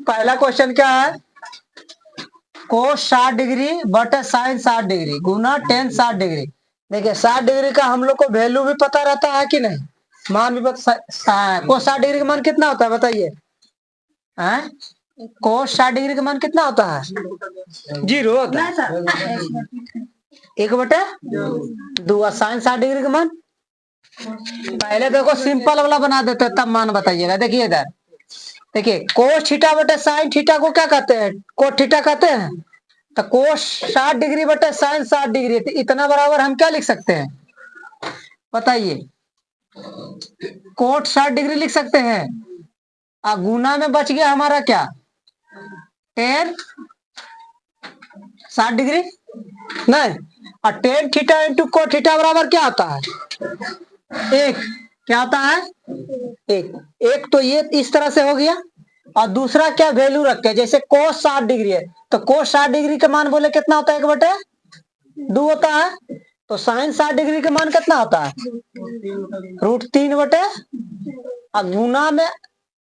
पहला क्वेश्चन क्या है, कोस 60 डिग्री बटे साइन 60 डिग्री गुना टेन 60 डिग्री। देखिए 60 डिग्री का हम लोग को वैल्यू भी पता रहता है कि नहीं, मान भी पता। कोस 60 डिग्री का मान कितना होता है बताइए, कोस 60 डिग्री का मान कितना होता है, 0 होता है, 1/2। और साइन 60 डिग्री का मान, पहले देखो सिंपल वाला बना देते हैं तब मान बताइएगा। देखिए इधर, देखिए कोस थीटा बटे साइन थीटा को क्या कहते हैं, कोस थीटा कहते हैं। तो कोस 60 डिग्री बटे साइन 60 डिग्री, तो इतना बराबर हम क्या लिख सकते हैं बताइए, कोस 60 डिग्री लिख सकते हैं। और गुना में बच गया हमारा क्या, टेन 60 डिग्री नहीं, और tan theta into cos theta बराबर क्या होता है, 1। क्या होता है, 1। तो ये इस तरह से हो गया। और दूसरा क्या वैल्यू रखे, जैसे कोस 60 डिग्री है तो कोस 60 डिग्री का मान बोले कितना होता है, 1/2 होता है। तो साइन 60 डिग्री का मान कितना होता है, √3 बटे, और गुना में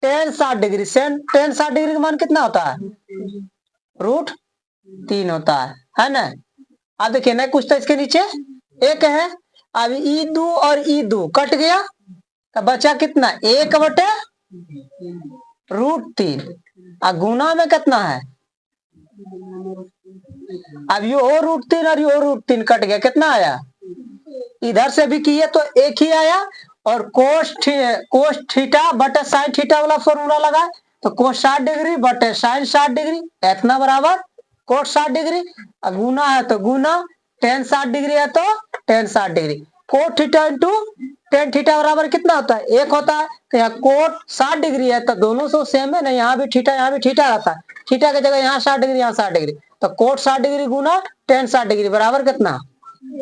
टेन 60 डिग्री, टेन 60 डिग्री का मान कितना होता है, √3 होता है ना। अब देखिए ना कुछ तो इसके नीचे एक है, अब ई दो और ई दो कट गया तो बचा कितना, 1/√3। और गुना में कितना है, अब ये और √3 और ये √3 कट गया, कितना आया, इधर से भी किए तो 1 ही आया। और कोस थीटा बटे साइन थीटा वाला फॉर्मूला लगा तो कोस 60 डिग्री बटे साइन 60 डिग्री इतना बराबर कोस 60 डिग्री। और गुना है तो गुना, टेन 60 डिग्री है तो ten 60 degree. Cos theta into tan theta बराबर कितना होता है, 1 होता है। तो यहाँ कोस 60 डिग्री है तो दोनों से सेम है ना, यहाँ भी थीटा रहता है, थीटा की जगह यहाँ 60 डिग्री यहाँ 60 डिग्री। तो कोस 60 डिग्री गुना टेन 60 डिग्री बराबर कितना,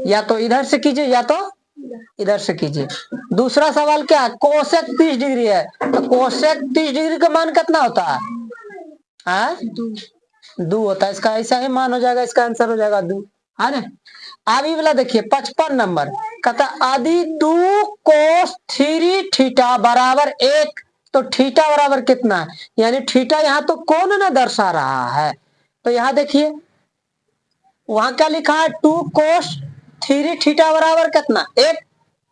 या तो इधर से कीजिए या तो इधर से कीजिए। दूसरा सवाल क्या है, कोसेक 30 डिग्री है तो कोसेक 30 डिग्री का मान कितना होता है, 2 होता है। इसका ऐसा ही मान हो जाएगा, इसका आंसर हो जाएगा 2, है ना। अभी वाला देखिए 55 नंबर कहता आदि 2 कोस 3 थीटा बराबर 1। तो थीटा बराबर कितना है, यानी थीटा यहाँ तो कौन ना दर्शा रहा है। तो यहाँ देखिए वहां क्या लिखा है, 2 कोस 3 थीटा बराबर कितना, 1,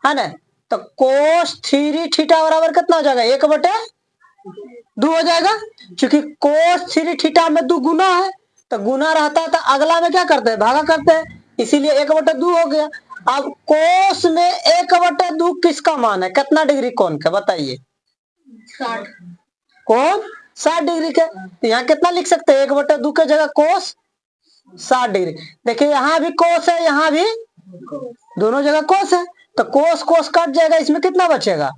है ना। तो कोस 3 थीटा बराबर कितना हो जाएगा, 1/2 हो जाएगा। क्योंकि कोस 3 थीटा में 2 गुना है, तो गुना रहता है तो अगला में क्या करते हैं, भागा करते हैं, इसीलिए 1/2 हो गया। अब कोस में 1/2 किसका मान है, कितना डिग्री कोण का बताइए, 60। कोण 60 डिग्री के, तो यहाँ कितना लिख सकते हैं, 1/2 के जगह कोस 60 डिग्री। देखिए यहाँ भी कोस है, यहाँ भी दोनों जगह कोस है, तो कोस कोस कट जाएगा, इसमें कितना बचेगा,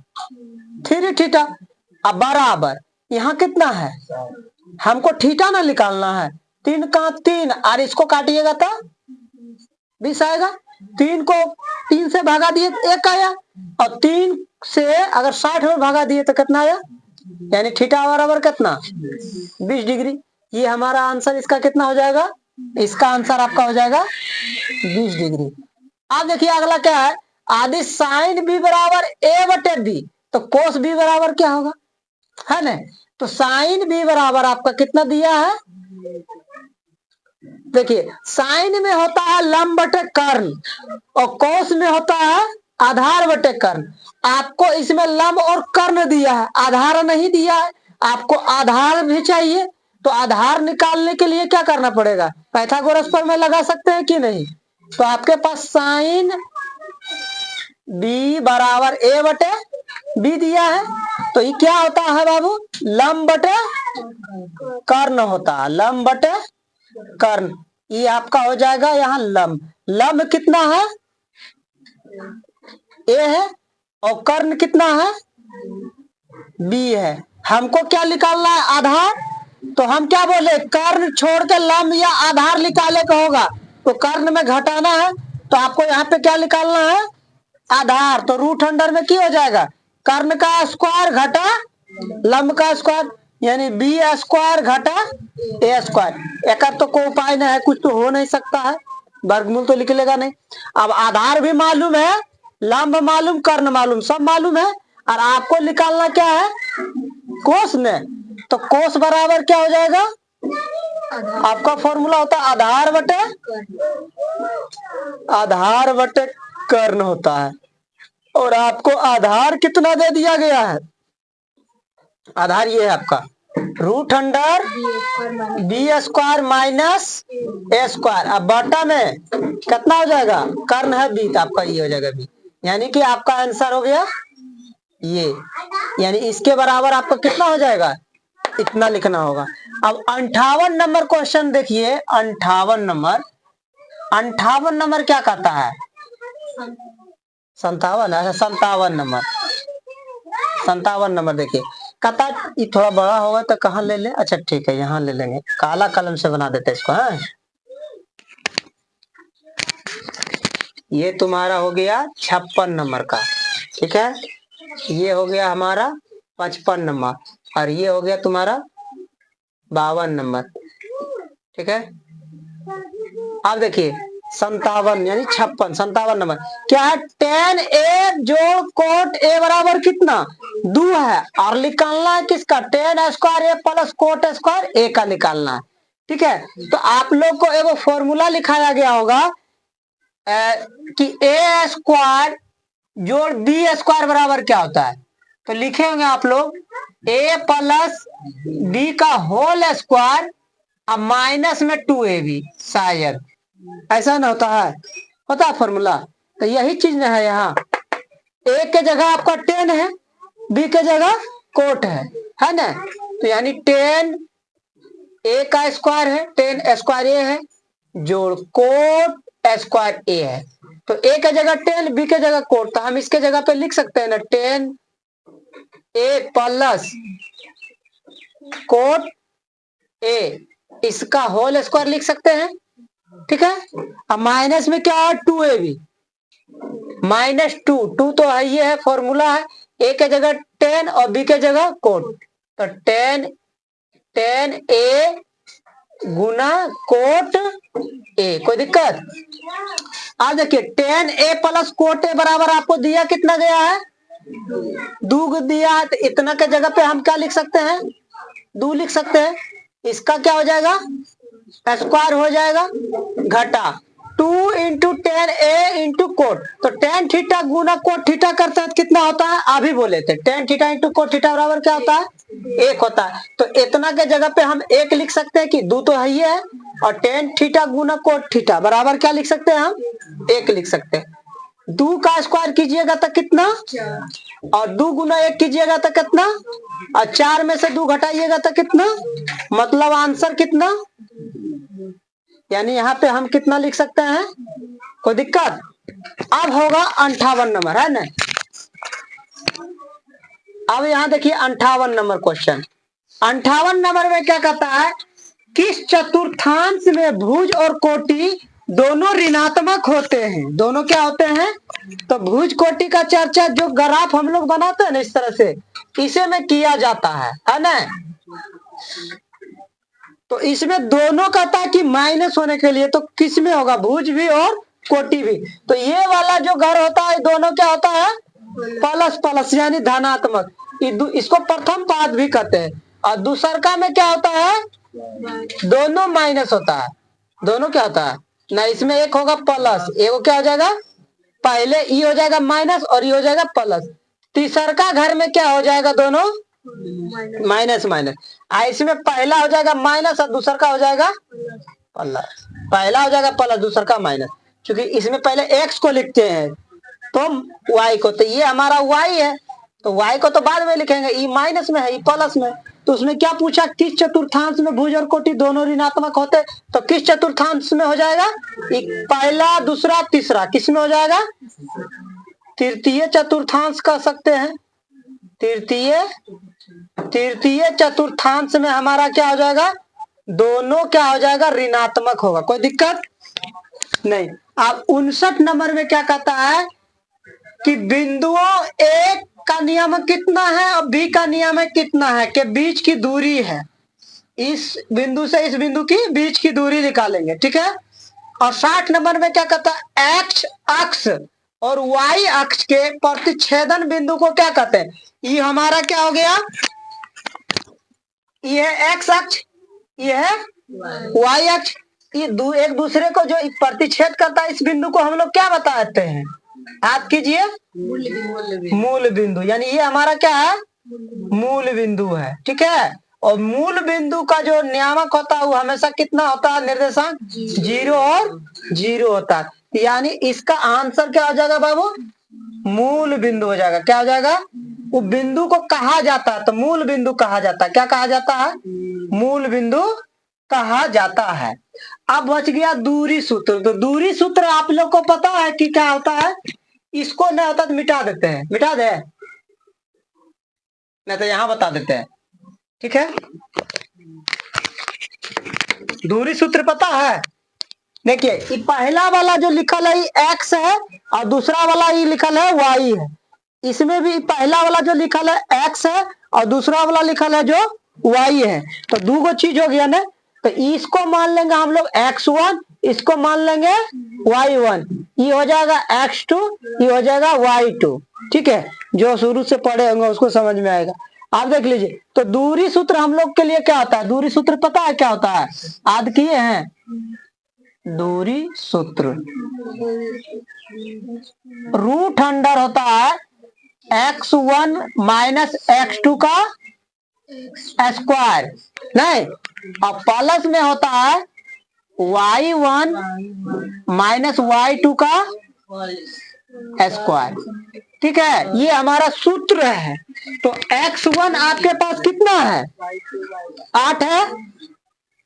3 थीटा। अब बराबर यहाँ कितना है, हमको थीटा ना निकालना है, 3 का 3 और इसको काटिएगा तो 20 आएगा। 3 को 3 से भागा दिए 1 आया, और 3 से अगर 60 में भागा दिए तो कितना आया, यानी थीटा बराबर कितना, 20 डिग्री। ये हमारा आंसर इसका कितना हो जाएगा, इसका आंसर आपका हो जाएगा 20 डिग्री। अब देखिए अगला क्या है, आदि साइन बी बराबर a/b, तो कोस बी बराबर क्या होगा, है ना। तो साइन बी बराबर आपका कितना दिया है, देखिए साइन में होता है लंब बटे कर्ण और कोस में होता है आधार बटे कर्ण। आपको इसमें लंब और कर्ण दिया है, आधार नहीं दिया है, आपको आधार भी चाहिए। तो आधार निकालने के लिए क्या करना पड़ेगा, पाइथागोरस प्रमेय लगा सकते हैं कि नहीं। तो आपके पास साइन बी बराबर a/b दिया है, तो ये क्या होता है बाबू, लंब बटे कर्ण होता है, लंब बटे कर्ण। ये आपका हो जाएगा यहाँ लंब, लंब कितना है, a है, और कर्ण कितना है, b है। हमको क्या निकालना है, आधार। तो हम क्या बोले, कर्ण छोड़ के लंब या आधार निकाले का होगा, तो कर्ण में घटाना है, तो आपको यहाँ पे क्या निकालना है, आधार। तो √अंडर में क्या हो जाएगा, कर्ण का स्क्वायर घटा लंब का स्क्वायर, यानी b² घटा a²। एक तो कोई उपाय नहीं है, कुछ तो हो नहीं सकता है, वर्गमूल तो निकलेगा नहीं। अब आधार भी मालूम है, लंब मालूम, कर्ण मालूम, सब मालूम है, और आपको निकालना क्या है, कोस ने। तो कोस बराबर क्या हो जाएगा, आपका फॉर्मूला होता है आधार बटे कर्ण होता है। और आपको आधार कितना दे दिया गया है, आधार ये है आपका √बी² माइनस ए स्क्वायर। अब बटा में कितना हो जाएगा, कर्ण है बी, तो आपका ये हो जाएगा बी, यानी कि आपका आंसर हो गया ये, यानी इसके बराबर आपका कितना हो जाएगा, इतना लिखना होगा। अब 58 नंबर क्वेश्चन देखिए, 58 नंबर क्या कहता है, 57 नंबर देखिए, कहता ये थोड़ा बड़ा होगा तो कहाँ ले ले, अच्छा ठीक है यहाँ ले लेंगे, काला कलम से बना देते इसको। हाँ, ये तुम्हारा हो गया 56 नंबर का, ठीक है, ये हो गया हमारा 55 नंबर, और ये हो गया तुम्हारा 52 नंबर, ठीक है। अब देखिए 57 यानी 57 नंबर क्या है, tan a जोड़ cot a बराबर कितना 2 है, और निकालना है किसका, tan² a plus cot² a का निकालना है, ठीक है। तो आप लोग को एगो फॉर्मूला लिखाया गया होगा कि a² जोड़ b² बराबर क्या होता है, तो लिखे होंगे आप लोग a प्लस b का होल स्क्वायर अब माइनस में 2ab, शायद ऐसा ना होता है फॉर्मूला। तो यही चीज ना है, यहाँ a के जगह आपका tan है, b के जगह cot है ना, तो यानी tan a का स्क्वायर है, tan² a है, जोड़ cot² a है। तो a के जगह tan, b के जगह cot, तो हम इसके जगह पे लिख सकते हैं ना tan a plus cot a, इसका होल स्क्वायर लिख सकते हैं, ठीक है। अब माइनस में क्या है, 2ab माइनस 2 तो है, ये है फॉर्मूला है, a के जगह tan और b के जगह cot, तो tan a Guna cot a, कोई दिक्कत। अब देखिए tan a plus cot a बराबर आपको दिया कितना गया है, 2 दिया है, तो इतना के जगह पे हम क्या लिख सकते हैं, 2 लिख सकते हैं। इसका क्या हो जाएगा, स्क्वायर हो जाएगा, घटा 2 into tan a into coat, तो tan थीटा गुना कोट थीटा करता है कितना होता है, अभी बोले थे tan theta into cot theta बराबर क्या होता है, 1 होता है। तो इतना के जगह पे हम 1 लिख सकते हैं कि 2 तो है ही है, और tan थीटा गुना कोट थीटा बराबर क्या लिख सकते हैं, हम 1 लिख सकते हैं। 2 का स्क्वायर कीजिएगा तो कितना, और 2 गुना 1 कीजिएगा तो कितना, और 4 में से 2 घटाइएगा तो कितना, मतलब आंसर कितना, यानी यहाँ पे हम कितना लिख सकते हैं, कोई दिक्कत। अब होगा 58 नंबर, है ना। अब यहाँ देखिए 58 नंबर क्वेश्चन, 58 नंबर में क्या कहता है, किस चतुर्थांश में भुज और कोटि दोनों ऋणात्मक होते हैं, दोनों क्या होते हैं, तो भुज कोटि का चर्चा जो ग्राफ हम लोग बनाते हैं ना इस तरह से, इसे में किया जाता है ना। तो इसमें दोनों कहता है कि माइनस होने के लिए, तो किस में होगा, भुज भी और कोटि भी। तो ये वाला जो घर होता है दोनों क्या होता है, प्लस प्लस यानी धनात्मक, इसको प्रथम पाद भी कहते हैं। और दूसरका में क्या होता है, दोनों माइनस होता है, दोनों क्या होता है ना, इसमें एक होगा प्लस, एक क्या हो जाएगा, पहले ई हो जाएगा माइनस और ये हो जाएगा प्लस। तीसरका घर में क्या हो जाएगा, दोनों माइनस माइनस, इसमें पहला हो जाएगा माइनस और दूसरा का हो जाएगा प्लस, पहला हो जाएगा प्लस दूसरा का माइनस, क्योंकि इसमें पहले एक्स को लिखते हैं तो वाई को, तो ये हमारा वाई है, तो वाई को तो बाद में लिखेंगे, ई माइनस में है ई प्लस में। तो उसमें क्या पूछा, किस चतुर्थांश में भुज और कोटि दोनों ऋणात्मक होते, तो किस चतुर्थांश में हो जाएगा, पहला दूसरा तीसरा, किस में हो जाएगा, तृतीय चतुर्थांश कह सकते हैं, तृतीय चतुर्थांश में हमारा क्या हो जाएगा, दोनों क्या हो जाएगा, ऋणात्मक होगा, कोई दिक्कत नहीं। अब 59 नंबर में क्या कहता है कि बिंदुओं ए का नियम कितना है और बी का नियम कितना है, के बीच की दूरी है, इस बिंदु से इस बिंदु की बीच की दूरी निकालेंगे, ठीक है। और 60 नंबर में क्या कहता है, एक्स अक्ष और वाई अक्ष के प्रतिच्छेदन बिंदु को क्या कहते हैं। ये हमारा क्या हो गया, ये है एक्स अक्ष, ये है वाई अक्ष। ये एक दूसरे को जो प्रतिच्छेद करता है, इस बिंदु को हम लोग क्या बताते हैं, याद कीजिए, मूल बिंदु। यानी ये हमारा क्या है, मूल बिंदु है। ठीक है, और मूल बिंदु का जो नियामक होता है वो हमेशा कितना होता है, निर्देशांक 0 और 0 होता है। यानी इसका आंसर क्या हो जाएगा बाबू, मूल बिंदु हो जाएगा। क्या हो जाएगा, वो बिंदु को कहा जाता है तो मूल बिंदु कहा जाता है। क्या कहा जाता है, मूल बिंदु कहा जाता है। अब बच गया दूरी सूत्र। तो दूरी सूत्र आप लोग को पता है कि क्या होता है, इसको नहीं होता तो मिटा देते हैं, मिटा दे, नहीं तो यहां बता देते हैं। ठीक है, दूरी सूत्र पता है। देखिए ये पहला वाला जो लिखल है ये एक्स है और दूसरा वाला ये लिखल है वाई है। इसमें भी पहला वाला जो लिखल है एक्स है और दूसरा वाला लिखल है जो वाई है। तो दो गो चीज हो गया ना, तो इसको मान लेंगे हम लोग x1, इसको मान लेंगे y1। ये हो जाएगा x2, ये हो जाएगा y2। ठीक है, जो शुरू से पढ़े होंगे उसको समझ में आएगा। आप देख लीजिए, तो दूरी सूत्र हम लोग के लिए क्या होता है, दूरी सूत्र पता है क्या होता है, याद किए हैं, दूरी सूत्र रूट अंडर होता है x1 माइनस x2 का स्क्वायर, नहीं, और प्लस में होता है y1 माइनस y2 का स्क्वायर। ठीक है, ये हमारा सूत्र है। तो x1 आपके पास कितना है, 8 है,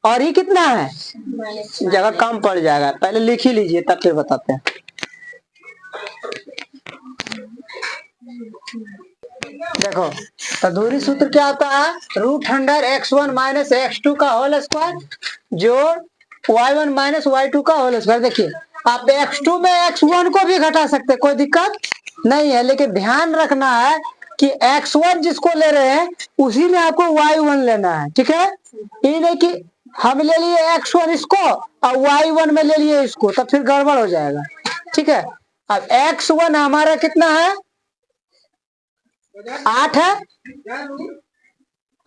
और ये कितना है, जगह कम पड़ जाएगा, पहले लिख ही लीजिए तब फिर बताते हैं। देखो, तो दूरी सूत्र क्या होता है, root under x1 minus x2 का होल स्क्वायर जोड़ y1 माइनस y2 का होल स्क्वायर। देखिए आप x2 में x1 को भी घटा सकते, कोई दिक्कत नहीं है, लेकिन ध्यान रखना है कि x1 जिसको ले रहे हैं उसी में आपको y1 लेना है। ठीक है, ये नहीं कि हम ले लिए x1 इसको और y1 में ले लिए इसको, तब फिर गड़बड़ हो जाएगा। ठीक है, अब x1 हमारा कितना है, 8 है,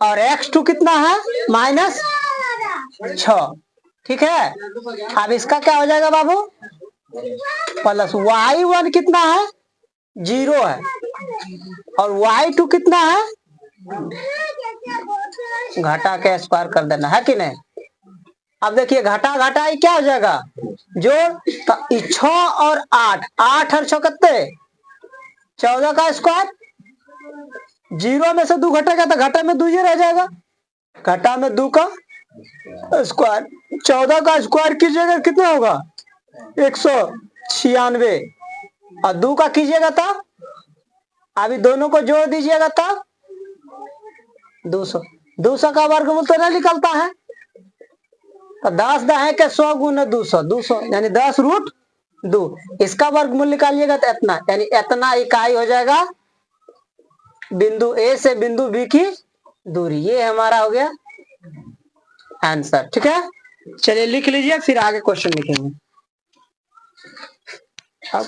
और x2 कितना है, माइनस 6। ठीक है, अब इसका क्या हो जाएगा बाबू, प्लस y1 कितना है, 0 है, और y2 कितना है, घटा के स्क्वायर कर देना है कि नहीं। अब देखिए घटा घटा क्या हो जाएगा, जोड़, तो 6 और 8, 8 और 6 कितने, 14 का स्क्वायर, 0 में से 2 घटेगा तो घटा में 2 ही रह जाएगा, घटा में 2 का स्क्वायर, 14 का स्क्वायर कीजिएगा कितना होगा, 196, और 2 का कीजिएगा तो अभी दोनों को जोड़ दीजिएगा तो 200। 200 का वर्गमूल तो नहीं निकलता है, तो 10 दहे के 100 गुना 200, 200 यानी 10 रूट 2। इसका वर्गमूल निकालिएगा तो इतना, यानी इतना इकाई हो जाएगा बिंदु ए से बिंदु बी की दूरी। ये हमारा हो गया आंसर। ठीक है, चलिए लिख लीजिए, फिर आगे क्वेश्चन लिखेंगे। अब